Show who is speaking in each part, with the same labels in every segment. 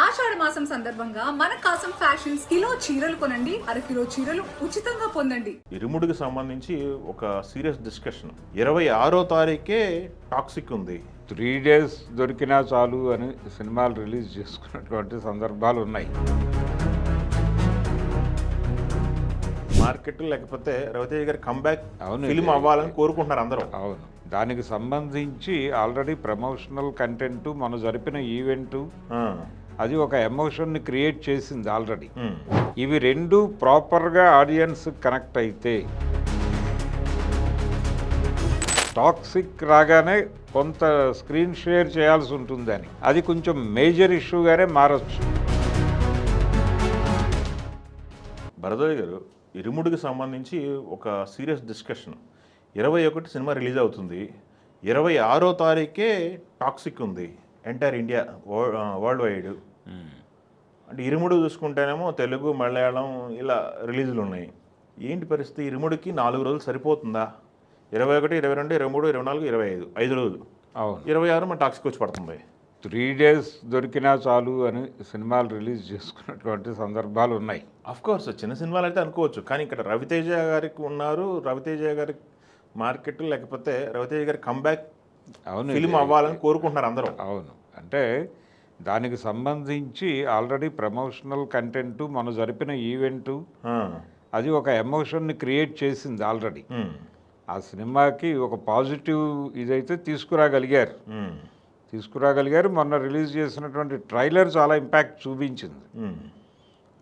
Speaker 1: ఆషాఢ మాసం సందర్భంగా మన కాసం ఫ్యాషన్స్ కిలో చీరలు కొనండి, అరకిలో చీరలు ఉచితంగా పొందండి.
Speaker 2: ఇరుముడికి సంబంధించి ఒక సీరియస్ డిస్కషన్ 26వ తారీఖే టాక్సిక్ ఉంది.
Speaker 3: 3 days దొరికినా చాలు అని సినిమాలు రిలీజ్ చేసుకున్నటువంటి సందర్భాలు ఉన్నాయి.
Speaker 2: మార్కెట్ లేకపోతే రవితేజ గారి కంబ్యాక్
Speaker 3: అవును,
Speaker 2: ఫిల్మ్ అవ్వాలని కోరుకుంటున్నారు అందరూ.
Speaker 3: అవును, దానికి సంబంధించి ఆల్రెడీ ప్రమోషనల్ కంటెంట్ మనం జరిపిన ఈవెంటు అది ఒక ఎమోషన్ని క్రియేట్ చేసింది ఆల్రెడీ. ఇవి రెండు ప్రాపర్గా ఆడియన్స్ కనెక్ట్ అయితే టాక్సిక్ రాగానే కొంత స్క్రీన్ షేర్ చేయాల్సి ఉంటుందని అది కొంచెం మేజర్ ఇష్యూగానే మారచ్చు.
Speaker 2: భరద్వాజ్ గారు, ఇరుముడికి సంబంధించి ఒక సీరియస్ డిస్కషన్ 21 సినిమా రిలీజ్ అవుతుంది. 26వ తారీఖే టాక్సిక్ ఉంది ఎంటైర్ ఇండియా వరల్డ్ వైడ్. అంటే ఇరుముడు చూసుకుంటేనేమో తెలుగు, మలయాళం ఇలా రిలీజులు ఉన్నాయి. ఏంటి పరిస్థితి? ఇరుముడికి 4 రోజులు సరిపోతుందా? 21, 22, 23, 24, 25 5 రోజులు.
Speaker 3: అవును,
Speaker 2: 26 మన టాక్సిక్ వచ్చి పడుతుంది.
Speaker 3: 3 days దొరికినా చాలు అని సినిమాలు రిలీజ్ చేసుకున్నటువంటి సందర్భాలు ఉన్నాయి.
Speaker 2: కోర్స్ చిన్న సినిమాలు అయితే అనుకోవచ్చు, కానీ ఇక్కడ రవితేజ గారికి ఉన్నారు. రవితేజ గారి మార్కెట్ లేకపోతే రవితేజ గారి కంబ్యాక్
Speaker 3: అవును,
Speaker 2: ఫిల్మ్ అవ్వాలని కోరుకుంటున్నారు అందరూ.
Speaker 3: అవును, అంటే దానికి సంబంధించి ఆల్రెడీ ప్రమోషనల్ కంటెంట్ మనం జరిపిన ఈవెంటు అది ఒక ఎమోషన్ని క్రియేట్ చేసింది ఆల్రెడీ. ఆ సినిమాకి ఒక పాజిటివ్ ఇదైతే తీసుకురాగలిగారు. మొన్న రిలీజ్ చేసినటువంటి ట్రైలర్ చాలా ఇంపాక్ట్ చూపించింది.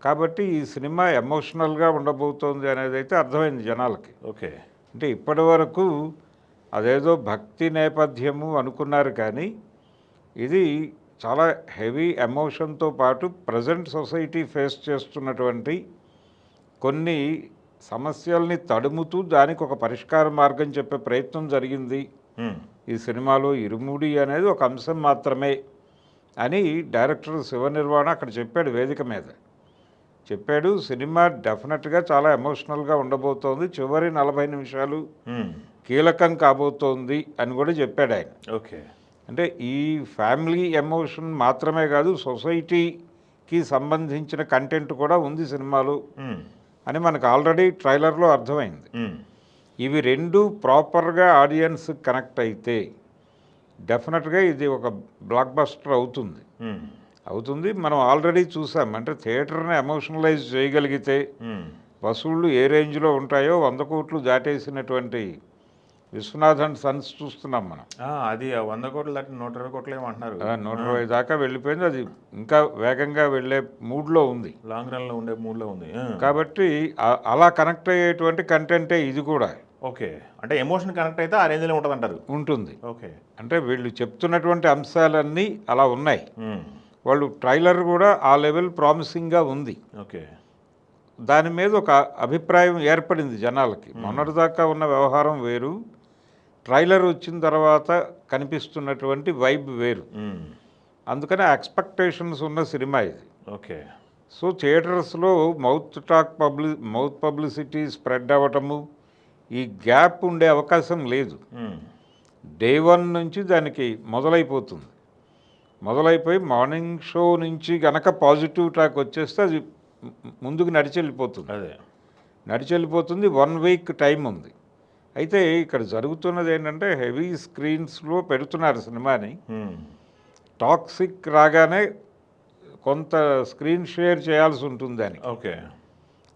Speaker 3: కాబట్టి ఈ సినిమా ఎమోషనల్గా ఉండబోతోంది అనేది అయితే అర్థమైంది జనాలకి.
Speaker 2: ఓకే,
Speaker 3: అంటే ఇప్పటి వరకు అదేదో భక్తి నేపథ్యము అనుకున్నారు, కానీ ఇది చాలా హెవీ ఎమోషన్తో పాటు ప్రజెంట్ సొసైటీ ఫేస్ చేస్తున్నటువంటి కొన్ని సమస్యల్ని తడుముతూ దానికి ఒక పరిష్కార మార్గం చెప్పే ప్రయత్నం జరిగింది ఈ సినిమాలో. ఇరుముడి అనేది ఒక అంశం మాత్రమే అని డైరెక్టర్ శివనిర్వాణ అక్కడ చెప్పాడు, వేదిక మీద చెప్పాడు. సినిమా డెఫినెట్గా చాలా ఎమోషనల్గా ఉండబోతోంది, చివరి 40 నిమిషాలు కీలకం కాబోతోంది అని కూడా చెప్పాడు ఆయన.
Speaker 2: ఓకే,
Speaker 3: అంటే ఈ ఫ్యామిలీ ఎమోషన్ మాత్రమే కాదు, సొసైటీకి సంబంధించిన కంటెంట్ కూడా ఉంది సినిమాలో అని మనకు ఆల్రెడీ ట్రైలర్లో అర్థమైంది. ఇవి రెండు ప్రాపర్గా ఆడియన్స్ కనెక్ట్ అయితే డెఫినెట్గా ఇది ఒక బ్లాక్ బస్టర్ అవుతుంది. మనం ఆల్రెడీ చూసాం. అంటే థియేటర్ని ఎమోషనలైజ్ చేయగలిగితే వసూళ్ళు ఏ రేంజ్లో ఉంటాయో 100 కోట్లు దాటేసినటువంటి విశ్వనాథన్ సన్స్ చూస్తున్నాం మనం.
Speaker 2: అది 100 కోట్లు దాటి 120 కోట్లు ఏమంటున్నారు.
Speaker 3: 120 దాకా వెళ్ళిపోయింది. అది ఇంకా వేగంగా వెళ్ళే మూడ్లో ఉంది,
Speaker 2: లాంగ్ రన్లో ఉండే మూడ్లో ఉంది.
Speaker 3: కాబట్టి అలా కనెక్ట్ అయ్యేటువంటి కంటెంటే ఇది కూడా.
Speaker 2: ఓకే, అంటే ఎమోషన్ కనెక్ట్ అయితే ఆ రేంజ్లో
Speaker 3: ఉంటుంది.
Speaker 2: ఓకే,
Speaker 3: అంటే వీళ్ళు చెప్తున్నటువంటి అంశాలన్నీ అలా ఉన్నాయి. వాళ్ళు ట్రైలర్ కూడా ఆ లెవెల్ ప్రామిసింగ్గా ఉంది.
Speaker 2: ఓకే,
Speaker 3: దాని మీద ఒక అభిప్రాయం ఏర్పడింది జనాలకి. మొన్నటిదాకా ఉన్న వ్యవహారం వేరు, ట్రైలర్ వచ్చిన తర్వాత కనిపిస్తున్నటువంటి వైబ్ వేరు. అందుకని ఎక్స్పెక్టేషన్స్ ఉన్న సినిమా ఇది.
Speaker 2: ఓకే,
Speaker 3: సో థియేటర్స్లో మౌత్ పబ్లిసిటీ స్ప్రెడ్ అవ్వటము, ఈ గ్యాప్ ఉండే అవకాశం లేదు. డే 1 నుంచి దానికి మొదలైపోయి మార్నింగ్ షో నుంచి గనక పాజిటివ్ టాక్ వచ్చేస్తే అది ముందుకు నడిచెళ్ళిపోతుంది. 1 week టైం ఉంది. అయితే ఇక్కడ జరుగుతున్నది ఏంటంటే హెవీ స్క్రీన్స్లో పెడుతున్నారు సినిమాని. టాక్సిక్ రాగానే కొంత స్క్రీన్ షేర్ చేయాల్సి ఉంటుందని.
Speaker 2: ఓకే,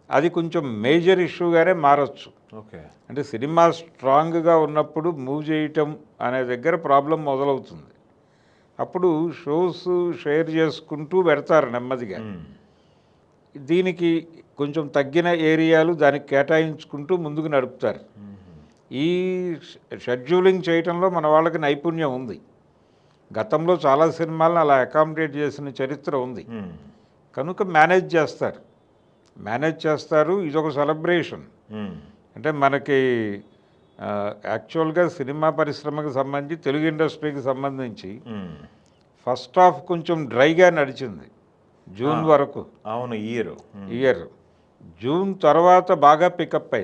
Speaker 3: అది కొంచెం మేజర్ ఇష్యూగానే మారచ్చు.
Speaker 2: ఓకే,
Speaker 3: అంటే సినిమా స్ట్రాంగ్గా ఉన్నప్పుడు మూవ్ చేయటం అనే దగ్గర ప్రాబ్లం మొదలవుతుంది. అప్పుడు షోస్ షేర్ చేసుకుంటూ పెడతారు నెమ్మదిగా. దీనికి కొంచెం తగ్గిన ఏరియాలు దానికి కేటాయించుకుంటూ ముందుకు నడుపుతారు. ఈ షెడ్యూలింగ్ చేయటంలో మన వాళ్ళకి నైపుణ్యం ఉంది. గతంలో చాలా సినిమాలను అలా అకామిడేట్ చేసిన చరిత్ర ఉంది. కనుక మేనేజ్ చేస్తారు. ఇదొక సెలబ్రేషన్. అంటే మనకి యాక్చువల్గా సినిమా పరిశ్రమకు సంబంధించి, తెలుగు ఇండస్ట్రీకి సంబంధించి ఫస్ట్ హాఫ్ కొంచెం డ్రైగా నడిచింది జూన్ వరకు.
Speaker 2: అవును,
Speaker 3: ఇయర్ జూన్ తర్వాత బాగా పికప్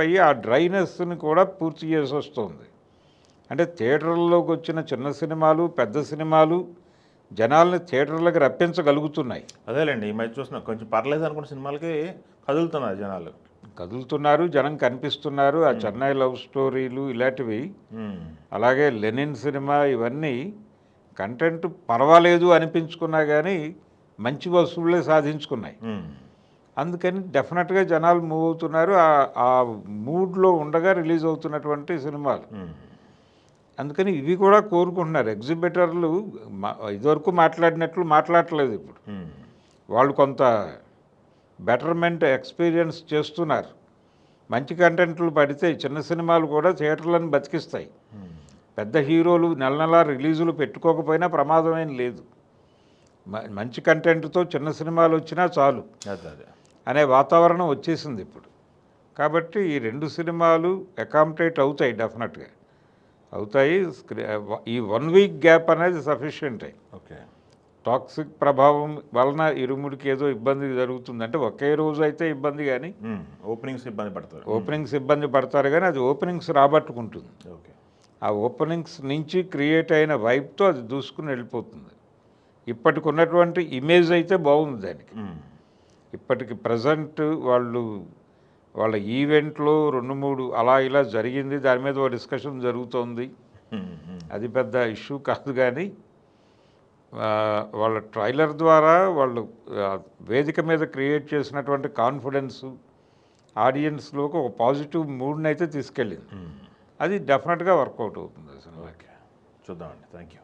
Speaker 3: అయ్యి ఆ డ్రైనెస్ని కూడా పూర్తి చేసి వస్తుంది. అంటే థియేటర్లోకి వచ్చిన చిన్న సినిమాలు, పెద్ద సినిమాలు జనాల్ని థియేటర్లకు రప్పించగలుగుతున్నాయి.
Speaker 2: అదేలేండి ఈ మధ్య చూస్తున్నాం కొంచెం పర్లేదు అనుకున్న సినిమాలకి కదులుతున్నారు జనాలు.
Speaker 3: కదులుతున్నారు, జనం కనిపిస్తున్నారు. ఆ చెన్నై లవ్ స్టోరీలు ఇలాంటివి,
Speaker 2: మ్మ్.
Speaker 3: అలాగే లెనిన్ సినిమా, ఇవన్నీ కంటెంట్ పర్వాలేదు అనిపించుకున్నా కానీ మంచి వసూళ్ళే సాధించుకున్నాయి.
Speaker 2: మ్మ్.
Speaker 3: అందుకని డెఫినెట్గా జనాలు మూవ్ అవుతున్నారు. ఆ మూడ్లో ఉండగా రిలీజ్ అవుతున్నటువంటి సినిమాలు.
Speaker 2: మ్మ్.
Speaker 3: అందుకని ఇవి కూడా కోరుకుంటున్నారు. ఎగ్జిబిటర్లు ఇదివరకు మాట్లాడినట్లు మాట్లాడట్లేదు ఇప్పుడు.
Speaker 2: మ్మ్.
Speaker 3: వాళ్ళు కొంత బెటర్మెంట్ ఎక్స్పీరియన్స్ చేస్తున్నారు. మంచి కంటెంట్లు పడితే చిన్న సినిమాలు కూడా థియేటర్లను బతికిస్తాయి.
Speaker 2: మ్మ్.
Speaker 3: పెద్ద హీరోలు నెల నెలా రిలీజులు పెట్టుకోకపోయినా ప్రమాదమేం లేదు. మంచి కంటెంట్తో చిన్న సినిమాలు వచ్చినా చాలు
Speaker 2: అదే
Speaker 3: అనే వాతావరణం వచ్చేసింది ఇప్పుడు. కాబట్టి ఈ 2 సినిమాలు అకామిడేట్ అవుతాయి, డెఫినెట్గా అవుతాయి. ఈ 1 వీక్ గ్యాప్ అనేది సఫిషియెంటే.
Speaker 2: ఓకే.
Speaker 3: టాక్సిక్ ప్రభావం వలన ఇరుముడికి ఏదో ఇబ్బంది జరుగుతుంది అంటే ఒకే రోజు అయితే ఇబ్బంది, కానీ
Speaker 2: మ్మ్. ఓపెనింగ్స్ ఇబ్బంది పడతారు.
Speaker 3: ఓపెనింగ్స్ ఇబ్బంది పడతారు, కానీ అది ఓపెనింగ్స్ రాబట్టుకుంటుంది.
Speaker 2: ఓకే.
Speaker 3: ఆ ఓపెనింగ్స్ నుంచి క్రియేట్ అయిన వైబ్తో అది దూసుకుని వెళ్ళిపోతుంది. ఇప్పటికి ఉన్నటువంటి ఇమేజ్ అయితే బాగుంది దానికి.
Speaker 2: మ్మ్.
Speaker 3: ఇప్పటికి ప్రజెంట్ వాళ్ళ ఈవెంట్లో 2-3 అలా ఇలా జరిగింది, దాని మీద ఒక డిస్కషన్ జరుగుతోంది.
Speaker 2: మ్మ్. మ్మ్.
Speaker 3: అది పెద్ద ఇష్యూ కాదు, కానీ వాళ్ళ ట్రైలర్ ద్వారా వాళ్ళు వేదిక మీద క్రియేట్ చేసినటువంటి కాన్ఫిడెన్సు ఆడియన్స్లోకి ఒక పాజిటివ్ మూడ్ని అయితే తీసుకెళ్ళింది.
Speaker 2: మ్మ్.
Speaker 3: అది డెఫినెట్గా వర్కౌట్ అవుతుంది అసలు.
Speaker 2: ఓకే, చూద్దామండి. Thank you.